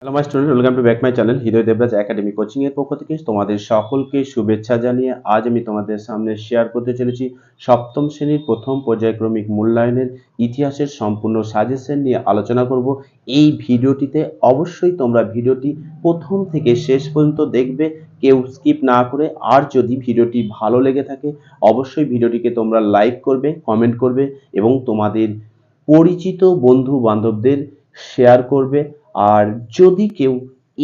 Hello my student, welcome to back my channel Hriday Debraj academy coaching এর পক্ষ থেকে তোমাদের সকলকে শুভেচ্ছা জানিয়ে আজ আমি তোমাদের সামনে শেয়ার করতে চলেছি সপ্তম শ্রেণীর প্রথম পর্যায়ক্রমিক মূল্যায়নের ইতিহাসের সম্পূর্ণ সাজেশন নিয়ে আলোচনা করব। এই ভিডিওটিতে অবশ্যই তোমরা ভিডিওটি প্রথম থেকে শেষ পর্যন্ত দেখবে, কেউ স্কিপ না করে। আর যদি ভিডিওটি ভালো লেগে থাকে অবশ্যই ভিডিওটিকে তোমরা লাইক করবে, কমেন্ট করবে এবং তোমাদের পরিচিত বন্ধু বান্ধবদের শেয়ার করবে। আর যদি কেউ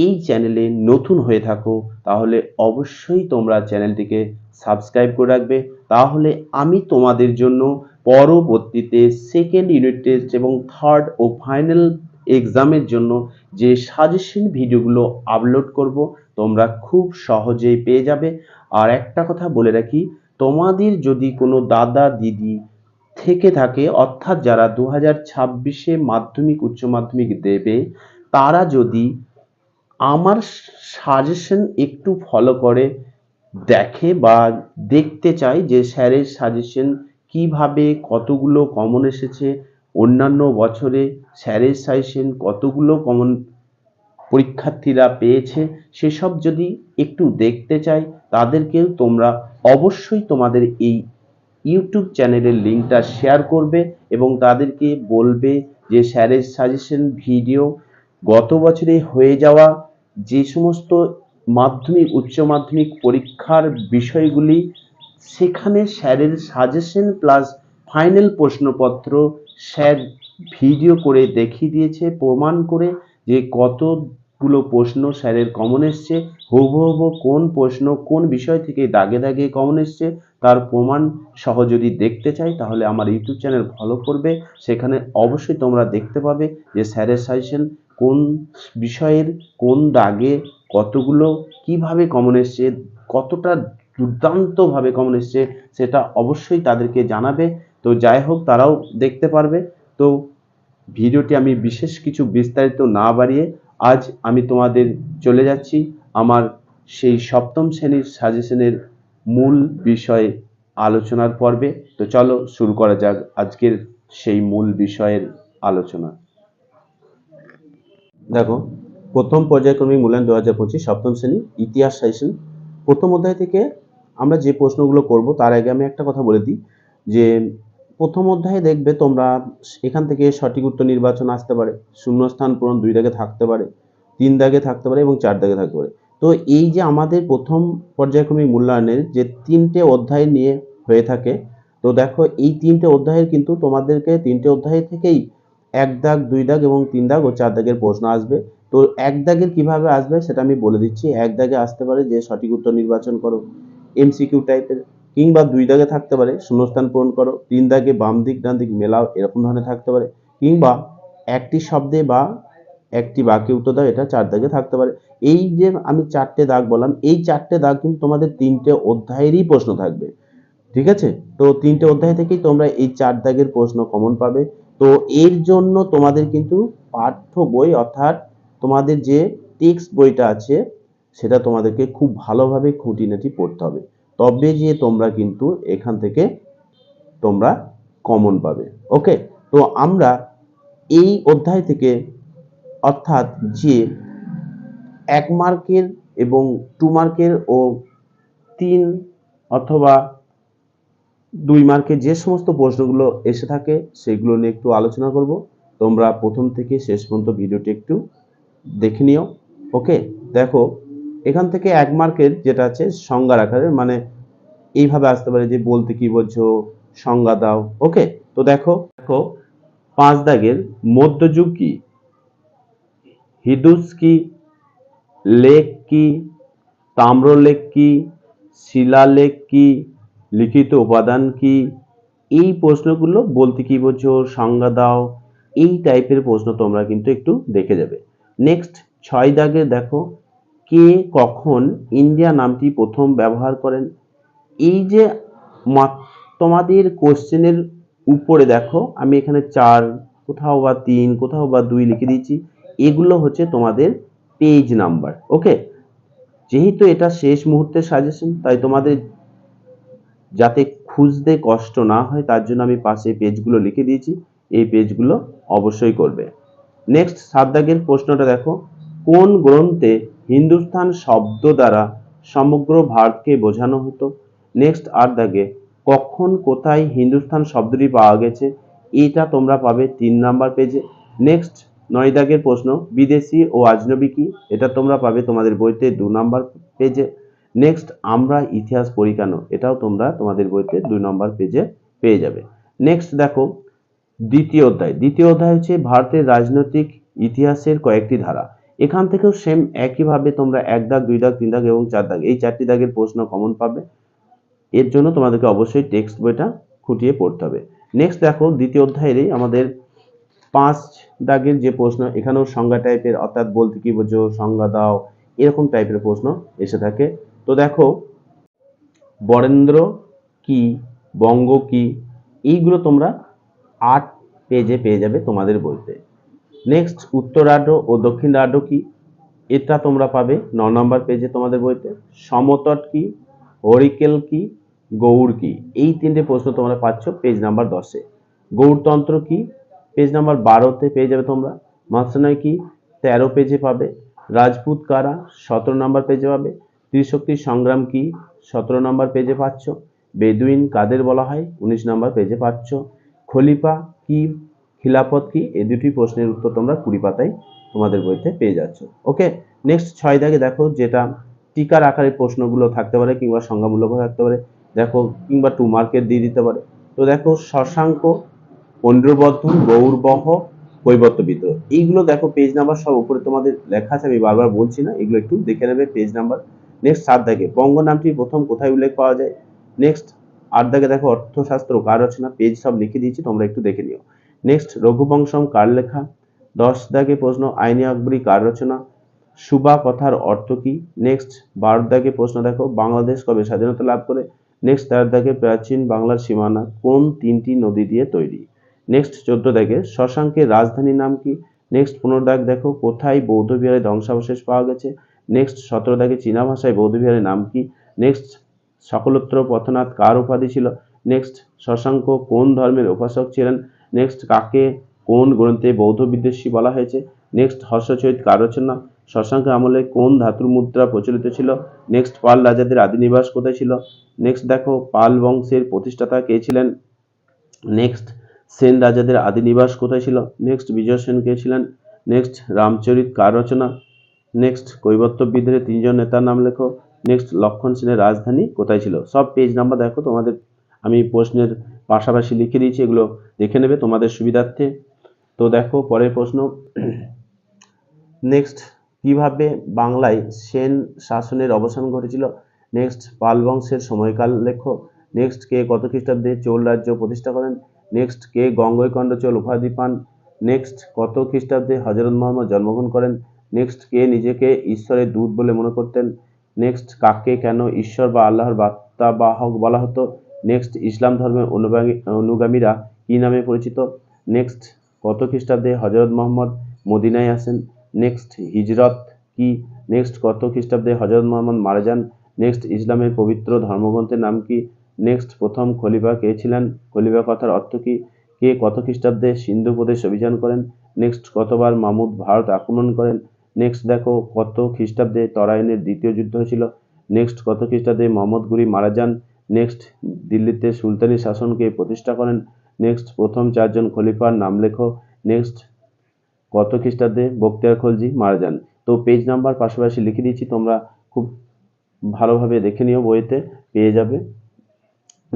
এই চ্যানেলে নতুন হয়ে থাকো তাহলে অবশ্যই তোমরা চ্যানেলটিকে সাবস্ক্রাইব করে রাখবে, তাহলে আমি তোমাদের জন্য পরবর্তীতে সেকেন্ড ইউনিট টেস্ট এবং থার্ড ও ফাইনাল এক্সামের জন্য যে সাজেশন ভিডিওগুলো আপলোড করব তোমরা খুব সহজেই পেয়ে যাবে। আর একটা কথা বলে রাখি, তোমাদের যদি কোনো দাদা দিদি থেকে থাকে, অর্থাৎ যারা 2026-এ মাধ্যমিক উচ্চ মাধ্যমিক দেবে, তারা যদি আমার সাজেশন একটু ফলো করে দেখে বা দেখতে চায় যে স্যারের সাজেশন কিভাবে কতগুলো কমন এসেছে, অন্যান্য বছরে স্যারের সাজেশন কতগুলো কমন পরীক্ষার্থীরা পেয়েছে, সেসব যদি একটু দেখতে চায় তাদেরকেও তোমরা অবশ্যই তোমাদের এই ইউটিউব চ্যানেলের লিঙ্কটা শেয়ার করবে এবং তাদেরকে বলবে যে স্যারের সাজেশন ভিডিও গত বছরে হয়ে যাওয়া যে সমস্ত মাধ্যমিক উচ্চ মাধ্যমিক পরীক্ষার বিষয়গুলি, সেখানে স্যারের সাজেশন প্লাস ফাইনাল প্রশ্নপত্র স্যার ভিডিও করে দেখিয়ে দিয়েছে, প্রমাণ করে যে কতগুলো প্রশ্ন স্যারের কমন এসছে, হুবহু কোন প্রশ্ন কোন বিষয় থেকে দাগে দাগে কমন এসছে তার প্রমাণ সহ যদি দেখতে চাই তাহলে আমার ইউটিউব চ্যানেল ফলো করবে। সেখানে অবশ্যই তোমরা দেখতে পাবে যে স্যারের সাজেশন কোন বিষয়ের কোন দাগে কতগুলো কিভাবে কমন এসছে, কতটা দুর্দান্তভাবে কমন এসছে, সেটা অবশ্যই তাদেরকে জানাবে। তো যাই হোক, তারাও দেখতে পারবে। তো ভিডিওটি আমি বিশেষ কিছু বিস্তারিত না বাড়িয়ে আজ আমি তোমাদের চলে যাচ্ছি আমার সেই সপ্তম শ্রেণীর সাজেশনের মূল বিষয়ে আলোচনার পর্বে। তো চলো শুরু করা যাক আজকের সেই মূল বিষয়ের আলোচনা। দেখো, প্রথম পর্যায়ক্রমিক মূল্যায়ন 2025 সপ্তম শ্রেণী ইতিহাস সাজেশন প্রথম অধ্যায় থেকে আমরা যে প্রশ্নগুলো করব তার আগে আমি একটা কথা বলে দিই যে প্রথম অধ্যায়ে দেখবে তোমরা এখান থেকে সঠিক উত্তর নির্বাচন আসতে পারে, শূন্যস্থান পূরণ 2 দাগে থাকতে পারে, 3 দাগে থাকতে পারে এবং 4 দাগে থাকতে পারে। তো এই যে আমাদের প্রথম পর্যায়ক্রমিক মূল্যায়নের যে 3টে অধ্যায় নিয়ে হয়ে থাকে, তো দেখো এই 3টে অধ্যায়ের কিন্তু তোমাদেরকে 3টে অধ্যায় থেকেই 1 দাগ 2 দাগ এবং 3 দাগ ও 4 দাগের প্রশ্ন আসবে। তো 1 দাগের কিভাবে আসবে সেটা আমি বলে দিচ্ছি। 1 দাগে আসতে পারে যে সঠিক উত্তর নির্বাচন করো, এমসিকিউ টাইপের, কিংবা 2 দাগে থাকতে পারে শূন্যস্থান পূরণ করো, 3 দাগে বাম দিক ডান দিক মেলাও, এরকম ধরনের থাকতে পারে, কিংবা একটি শব্দে বা একটি বাক্যে উত্তর দাও, এটা 4 দাগে থাকতে পারে। এই যে আমি 4টে দাগ বললাম, এই 4টে দাগ কিন্তু তোমাদের 3টে অধ্যায়েরই প্রশ্ন থাকবে, ঠিক আছে? তো 3টে অধ্যায় থেকেই তোমরা এই 4 দাগের প্রশ্ন কমন পাবে। তো এর জন্য তোমাদের কিন্তু পাঠ্য বই অর্থাৎ তোমাদের যে টেক্সট বইটা আছে সেটা তোমাদেরকে খুব ভালোভাবে খুঁটিনাটি পড়তে হবে, তবে যে তোমরা কিন্তু এখান থেকে তোমরা কমন পাবে। ওকে, তো আমরা এই অধ্যায় থেকে অর্থাৎ যে 1 মার্কের এবং 2 মার্কের ও 3 অথবা 2 মার্কের যে সমস্ত প্রশ্নগুলো এসে থাকে সেগুলো নিয়ে একটু আলোচনা করব। তোমরা প্রথম থেকে শেষ পর্যন্ত ভিডিওটি একটু দেখে নিও। ওকে, দেখো এখান থেকে 1 মার্কের যেটা আছে সংজ্ঞার আকারে, মানে এইভাবে আসতে পারে যে বলতে কি বোঝো, সংজ্ঞা দাও। ওকে, তো দেখো দেখো 5 দাগের মধ্যযুগ কি, হিদুস কি, লেখ কি, তাম্রলেখ কি, শিলালেখ কি, লিখিত উপাদান কি, এই প্রশ্নগুলো বলতে কি বোঝো, সংজ্ঞা দাও, এই টাইপের প্রশ্ন তোমরা কিন্তু একটু দেখে যাবে। নেক্সট 6 দাগে দেখো কে কখন ইন্ডিয়া নামটি প্রথম ব্যবহার করেন। এই যে তোমাদের কোশ্চেনের উপরে দেখো আমি এখানে 4 কোথাও বা 3 কোথাও বা 2 লিখে দিয়েছি, এগুলো হচ্ছে তোমাদের পেজ নাম্বার। ওকে, যেহেতু এটা শেষ মুহূর্তের সাজেশন তাই তোমাদের যাতে খুঁজতে কষ্ট না হয় তার জন্য আমি পাশে পেজগুলো লিখে দিয়েছি, এই পেজগুলো অবশ্যই করবে। নেক্সট 7 দাগের প্রশ্নটা দেখো, কোন গ্রন্থে হিন্দুস্তান শব্দ দ্বারা সমগ্র ভারতকে বোঝানো হতো? নেক্সট 8 দাগে কখন কোথায় হিন্দুস্তান শব্দটি পাওয়া গেছে? এটা তোমরা পাবে 3 নাম্বার পেজে। নেক্সট 9 দাগের প্রশ্ন, বিদেশি ও আজনবী কি? এটা তোমরা পাবে তোমাদের বইতে 2 নাম্বার পেজে। নেক্সট, আমরা ইতিহাস পড়ি কেন? এটাও তোমরা তোমাদের বইতে 2 নাম্বার পেজে পেয়ে যাবে। নেক্সট দেখো দ্বিতীয় অধ্যায় হচ্ছে ভারতের রাজনৈতিক ইতিহাসের কয়েকটি ধারা। এখান থেকেও সেম একইভাবে তোমরা 1 দাগ 2 দাগ 3 দাগ এবং 4 দাগ এই 4টি দাগের প্রশ্ন কমন পাবে। এর জন্য তোমাদেরকে অবশ্যই টেক্সট বইটা খুঁটিয়ে পড়তে হবে। নেক্সট দেখো দ্বিতীয় অধ্যায়েরই আমাদের 5 দাগের যে প্রশ্ন, এখানেও সংজ্ঞা টাইপের, অর্থাৎ বলতে কি বোঝো, সংজ্ঞা দাও, এরকম টাইপের প্রশ্ন এসে থাকে। তো দেখো বরেন্দ্র কি, বঙ্গ কি, এইগুলো তোমরা 8 পেজে পেয়ে যাবে তোমাদের বইতে। নেক্সট উত্তরার্ধ ও দক্ষিণার্ধ কি? এটা তোমরা পাবে 9 নম্বর পেজে তোমাদের বইতে। সমতট কি, হরিকেল কি, গৌড় কি? এই 3টে প্রশ্ন তোমরা পাচ্ছ পেজ নাম্বার 10-এ। গৌড়তন্ত্র কি? পেজ নাম্বার 12-তে পেয়ে যাবে তোমরা। মাসনাই কি? 13 পেজে পাবে। রাজপুত কারা? 17 নম্বর পেজে পাবে। ত্রিশক্তির সংগ্রাম কি? 17 নম্বর পেজে পাচ্ছ। বেদুইন কাদের বলা হয়? 19 নম্বর পেজে পাচ্ছ। খলিফা কি, খিলাফত কি? এই দুটি প্রশ্নের উত্তর তোমরা 20 পাতায় তোমাদের বইতে পেয়ে যাচ্ছ। ওকে, নেক্সট 6 দাগে দেখো, যেটা টিকার আকারে প্রশ্নগুলো থাকতে পারে কিংবা সংজ্ঞামূলকও থাকতে পারে, দেখো কিংবা 2 মার্কের দিয়ে দিতে পারে। তো দেখো শশাঙ্ক, পণ্ড্রবর্ধন, গৌরবহ, কৈবর্ত বিদ্রোহ, এইগুলো দেখো পেজ নাম্বার সব উপরে তোমাদের লেখা আছে, আমি বারবার বলছি না, এগুলো একটু দেখে নেবে পেজ নাম্বার। নেক্সট 7 দাগে বঙ্গ নামটি প্রথম কোথায় উল্লেখ পাওয়া যায়? নেক্সট 8 দাগে দেখো অর্থশাস্ত্র কার রচনা? পেজ সব লিখে দিয়েছি, তোমরা একটু দেখে নিও। নেক্সট রঘুবংশম কার লেখা? 10 দাগে প্রশ্ন, আইনে আকবরী কার রচনা? সুবা কথার অর্থ কি? নেক্সট 12 দাগে প্রশ্ন দেখো, বাংলাদেশ কবে স্বাধীনতা লাভ করে? নেক্সট 13 দাগে প্রাচীন বাংলার সীমানা কোন 3টি নদী দিয়ে তৈরি? নেক্সট 14 দাগে শশাঙ্কের রাজধানীর নাম কি? নেক্সট 15 দাগ দেখো, কোথায় বৌদ্ধবিহারের ধ্বংসাবশেষ পাওয়া গেছে? নেক্সট 17 দাগে চীনা ভাষায় বৌদ্ধবিহারের নাম কি? নেক্সট সকলোত্র পথনাথ কার উপাধি ছিল? নেক্সট শশাঙ্ক কোন ধর্মের উপাসক ছিলেন? নেক্সট কাকে কোন গ্রন্থে বৌদ্ধ বিদ্বেষী বলা হয়েছে? নেক্সট হর্ষচরিত কার রচনা? শশাঙ্কের আমলে কোন ধাতুর মুদ্রা প্রচলিত ছিল? নেক্সট পাল রাজাদের আদি নিবাস কোথায় ছিল? নেক্সট দেখো পাল বংশের প্রতিষ্ঠাতা কে ছিলেন? নেক্সট সেন রাজাদের আদি নিবাস কোথায় ছিল? নেক্সট বিজয় সেন কে ছিলেন? নেক্সট রামচরিত কার রচনা? নেক্সট কৈবর্ত বিদ্রোহের 3জন নেতার নাম লেখো। নেক্সট লক্ষণ সেনের রাজধানী কোথায় ছিল? সব পেজ নাম্বার দেখো তোমাদের আমি প্রশ্নের পাশাপাশি লিখে দিয়েছি, এগুলো দেখে নেবে তোমাদের সুবিধার্থে। তো দেখো পরের প্রশ্ন, নেক্সট কিভাবে বাংলায় সেন শাসনের অবসান ঘটেছিল? নেক্সট পাল বংশের সময়কাল লেখো। নেক্সট কে কত খ্রিস্টাব্দে চোল রাজ্য প্রতিষ্ঠা করেন? নেক্সট কে গঙ্গৈকণ্ড চোল উপাধি পান? নেক্সট কত খ্রিস্টাব্দে হযরত মুহাম্মদ জন্মগ্রহণ করেন? নেক্সট কে নিজেকে ঈশ্বরের দূত বলে মনে করতেন? নেক্সট কাকে কেন ঈশ্বর বা আল্লাহর বার্তাবাহক বলা হতো? নেক্সট ইসলাম ধর্মের অনুগামীরা কি নামে পরিচিত? নেক্সট কত খ্রিস্টাব্দে হযরত মুহাম্মদ মদিনায় আসেন? নেক্সট হিজরত কি? নেক্সট কত খ্রিস্টাব্দে হযরত মুহাম্মদ মারা যান? নেক্সট ইসলামের পবিত্র ধর্মগ্রন্থের নাম কি? নেক্সট প্রথম খলিফা কে ছিলেন? খলিফা কথার অর্থ কি? কে কত খ্রিস্টাব্দে সিন্ধু প্রদেশ অভিযান করেন? নেক্সট কতবার মামুদ ভারত আক্রমণ করেন? নেক্সট দেখো কত খ্রিস্টাব্দে তরাইনের দ্বিতীয় যুদ্ধ হয়েছিল? নেক্সট কত খ্রিস্টাব্দে মোহাম্মদ ঘুরি মারা যান? নেক্সট দিল্লিতে সুলতানি শাসনকে প্রতিষ্ঠা করেন? নেক্সট প্রথম 4জন খলিফার নাম লেখো। নেক্সট কত খ্রিস্টাব্দে বখতিয়ার খলজি মারা যান? তো পেজ নাম্বার পাশাপাশি লিখে দিয়েছি, তোমরা খুব ভালোভাবে দেখে নিও, বইতে পেয়ে যাবে।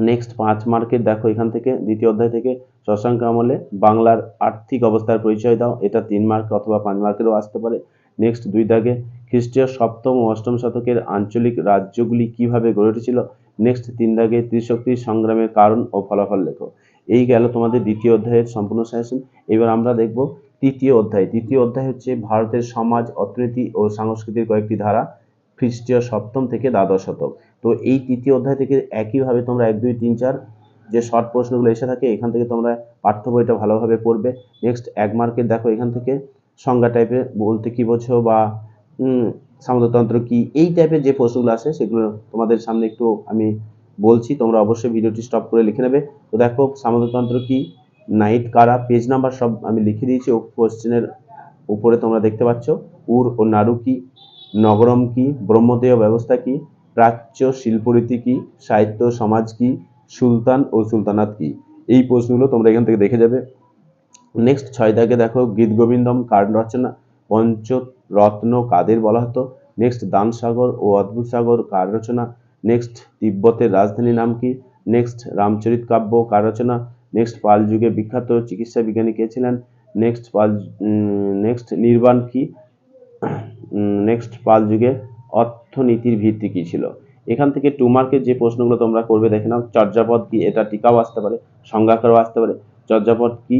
নেক্সট 5 মার্কের দেখো, এখান থেকে দ্বিতীয় অধ্যায় থেকে শশাঙ্ক আমলে বাংলার আর্থিক অবস্থার পরিচয় দাও, এটা 3 মার্ক অথবা 5 মার্কেরও আসতে পারে। নেক্সট 2 দাগে খ্রিস্টীয় 7ম ও 8ম শতকের আঞ্চলিক রাজ্যগুলি কিভাবে গড়ে উঠেছিল? নেক্সট 3 দাগে ত্রিশক্তির সংগ্রামের কারণ ও ফলাফল লেখো। এই গেল তোমাদের দ্বিতীয় অধ্যায়ের সম্পূর্ণ সেশন। এবার আমরা দেখব তৃতীয় অধ্যায়। তৃতীয় অধ্যায় হচ্ছে ভারতের সমাজ, অর্থনীতি ও সংস্কৃতির কয়েকটি ধারা, খ্রিস্টীয় 7ম থেকে দ্বাদশ শতক। তো এই তৃতীয় অধ্যায় থেকে একইভাবে তোমরা 1, 2, 3, 4 যে শর্ট প্রশ্নগুলো এসে থাকে, এখান থেকে তোমরা পাঠ্য বইটা ভালোভাবে পড়বে। নেক্সট 1 মার্কের দেখো, এখান থেকে সংজ্ঞা টাইপের, বলতে কি বোঝো বা সামন্ততন্ত্র কি, এই টাইপের যে প্রশ্নগুলো আসে সেগুলো তোমাদের সামনে একটু আমি বলছি, তোমরা অবশ্যই ভিডিওটি স্টপ করে লিখে নেবে। তো দেখো সামন্ততন্ত্র কি, নাইট কারা, পেজ নাম্বার সব আমি লিখে দিয়েছি কোশ্চেনের উপরে তোমরা দেখতে পাচ্ছ উর ও নাড়ু কি, নগরম কি, ব্রহ্মদেয় ব্যবস্থা কি, প্রাচ্য শিল্পরীতি কি, সাহিত্য সমাজ কি, সুলতান ও সুলতানাত কি। এই প্রশ্নগুলো তোমরা এখান থেকে দেখে যাবে। নেক্সট 6 দাগে দেখো গীত গোবিন্দম কার রচনা, পঞ্চরত্ন কাদের বলা হতো, নেক্সট দানসাগর ও অদ্ভুত সাগর কার রচনা, নেক্সট তিব্বতের রাজধানীর নাম কি, নেক্সট রামচরিত কাব্য কার রচনা, নেক্সট পাল যুগে বিখ্যাত চিকিৎসা বিজ্ঞানী কে ছিলেন, নেক্সট নির্বাণ কি, নেক্সট পাল যুগে অর্থনীতির ভিত্তি কি ছিল। এখান থেকে 2 মার্কের যে প্রশ্নগুলো তোমরা করবে দেখে নাও। চর্যাপদ কি, এটা টিকাও আসতে পারে, সংজ্ঞাকারও আসতে পারে। চর্যাপদ কি,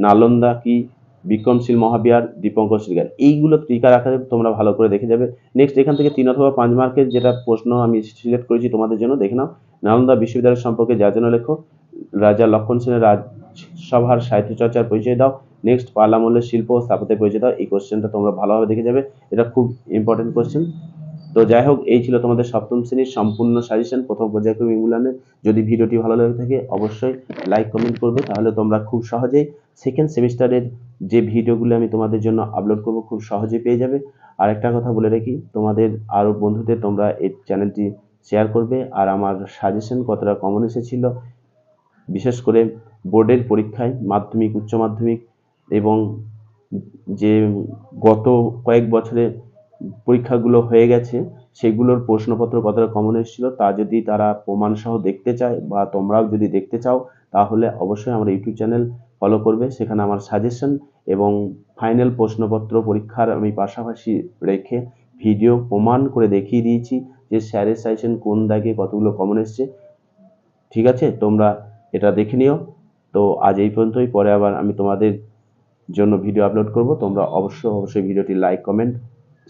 নালন্দা কি, বিক্রমশীল মহাবিহার, দীপঙ্কর শ্রীগার, এইগুলো টিকার আকারে তোমরা ভালো করে দেখে যাবে। নেক্সট এখান থেকে 3 অথবা 5 মার্কের যেটা প্রশ্ন আমি সিলেক্ট করেছি তোমাদের জন্য, দেখে নাও। নালন্দা বিশ্ববিদ্যালয় সম্পর্কে যার জন্য লেখো। রাজা লক্ষণ সেনের রাজসভার সাহিত্য চর্চার পরিচয় দাও। নেক্সট পাল আমলের শিল্প ও স্থাপত্যের পরিচয় দাও। এই কোশ্চেনটা তোমরা ভালোভাবে দেখে যাবে, এটা খুব ইম্পর্টেন্ট কোশ্চেন। তো যাই হোক, এই ছিল তোমাদের সপ্তম শ্রেণীর সম্পূর্ণ সাজেশন প্রথম পর্যায়ক্রমিক মূল্যায়নের। যদি ভিডিওটি ভালো লেগে থাকে অবশ্যই লাইক কমেন্ট করবে, তাহলে তোমরা খুব সহজেই সেকেন্ড সেমিস্টারের যে ভিডিওগুলো আমি তোমাদের জন্য আপলোড করব খুব সহজেই পেয়ে যাবে। আর একটা কথা বলে রাখি, তোমাদের আরও বন্ধুদের তোমরা এই চ্যানেলটি শেয়ার করবে। আর আমার সাজেশন কতটা কমন এসেছিল, বিশেষ করে বোর্ডের পরীক্ষায়, মাধ্যমিক, উচ্চ মাধ্যমিক এবং যে গত কয়েক বছরে পরীক্ষাগুলো হয়ে গেছে সেগুলোর প্রশ্নপত্র কতটা কমন এসেছিল তা যদি তারা প্রমাণ সহ দেখতে চায় বা তোমরাও যদি দেখতে চাও, তাহলে অবশ্যই আমার ইউটিউব চ্যানেল ফলো করবে। সেখানে আমার সাজেশন এবং ফাইনাল প্রশ্নপত্র পরীক্ষার আমি পাশাপাশি রেখে ভিডিও প্রমাণ করে দেখিয়ে দিয়েছি যে স্যারের সাজেশন কোন দাগে কতগুলো কমন এসছে। ঠিক আছে, তোমরা এটা দেখে নিও। তো আজ এই পর্যন্তই, পরে আবার আমি তোমাদের জন্য ভিডিও আপলোড করব। তোমরা অবশ্যই ভিডিওটি লাইক, কমেন্ট,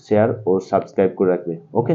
শেয়ার ও সাবস্ক্রাইব করে রাখবে। ওকে।